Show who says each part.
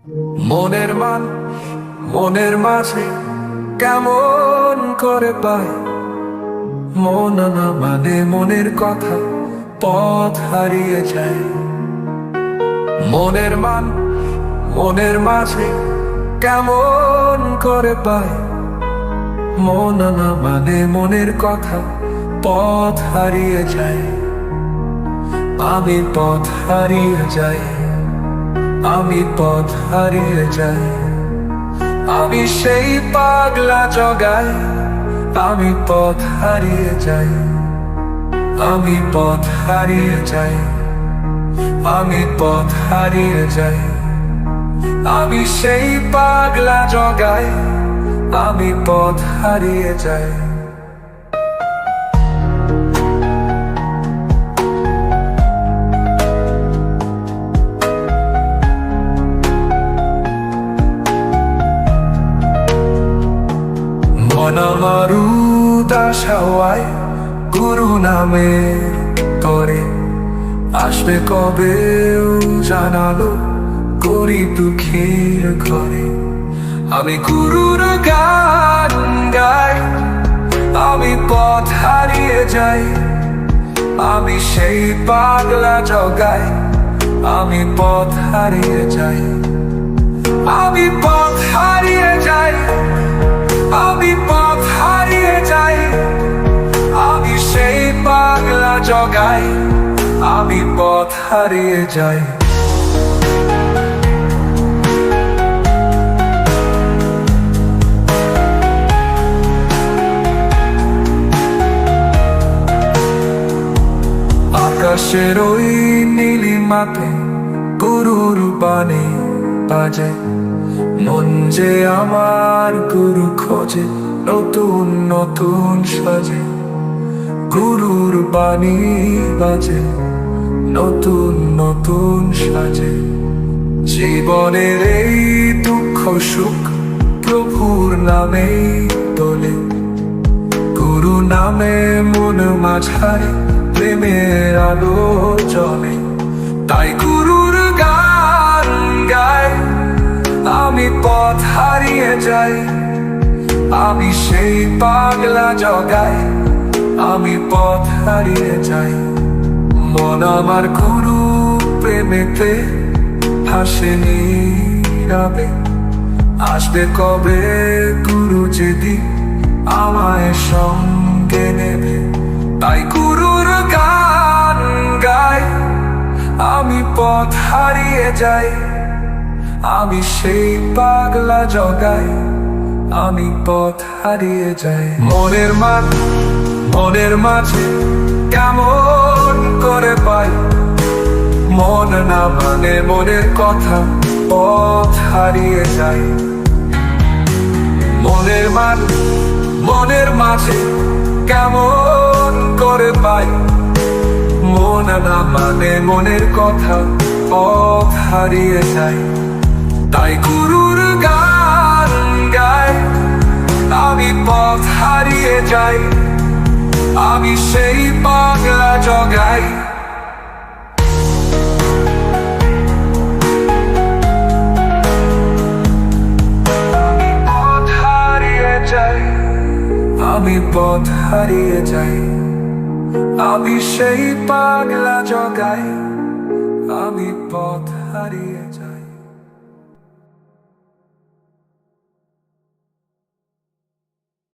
Speaker 1: মনের মান মনের মাঝে কেমন করে পায়, মন না মানে মনের কথা, পথ হারিয়ে যায়। মনের মান মনের মাঝে কেমন করে পায়, মন না মানে মনের কথা, পথ হারিয়ে যায়। আমি পথ হারিয়ে যাই, আমি পথ হারিয়ে যাই। আমি সেই পাগলা জগাই, আমি পথ হারিয়ে যাই। আমি পথ হারিয়ে যাই, আমি পথ হারিয়ে যাই। আমি সেই পাগলা জগাই, আমি পথ হারিয়ে যাই। মন আমার উদাস হওয়ায় গুরু নামে তরে আসবে কবে জানালো করি দুঃখের ঘরে। আমি গুরুর গান গাই, আমি পথ হারিয়ে যাই। আমি সেই পাগলা জগাই, আমি পথ হারিয়ে যাই। আমি পথ হারিয়ে যাই, আমি পথ হারিয়ে যাই। আমি সেই পাগলা জগাই, আমি পথ হারিয়ে যাই। আকাশের ওই নীলিমাতে গুরুর বাণী বাজে, মন যে আমার গুরু খোঁজে নতুন নতুন সাজে। গুরুর বাণী বাজে নতুন নতুন সাজে। জীবনের এই দুঃখ সুখ প্রভুর নামে তোলে, গুরু নামে মন মাঝারে প্রেমের আলো জ্বলে। তাই গুরুর গান গাই, আমি পথ হারিয়ে যাই। আমি সেই পাগলা জগাই, আমি পথ হারিয়ে যাই। মন আমার গুরু প্রেমেতে হাসে নীরবে, আসবে কবে গুরু যেদিন আমায় সঙ্গে নেবে। তাই গুরুর গান গাই, আমি পথ হারিয়ে যাই। আমি সেই পাগলা জগাই, আমি পথ হারিয়ে যাই। মনের মান মনের মাঝে কেমন করে পাই, মন না মানে মনের কথা, পথ হারিয়ে যাই। মনের মান মনের মাঝে কেমন করে পাই, মন না মানে মনের কথা, পথ হারিয়ে যায়। তাই গুরুর গান গাই, আমি পথ হারিয়ে যাই। আমি সেই পাগলা জগাই, পথ হারিয়ে যাই। আমি পথ হারিয়ে যাই। আমি সেই পাগলা জগাই, আমি পথ হারিয়ে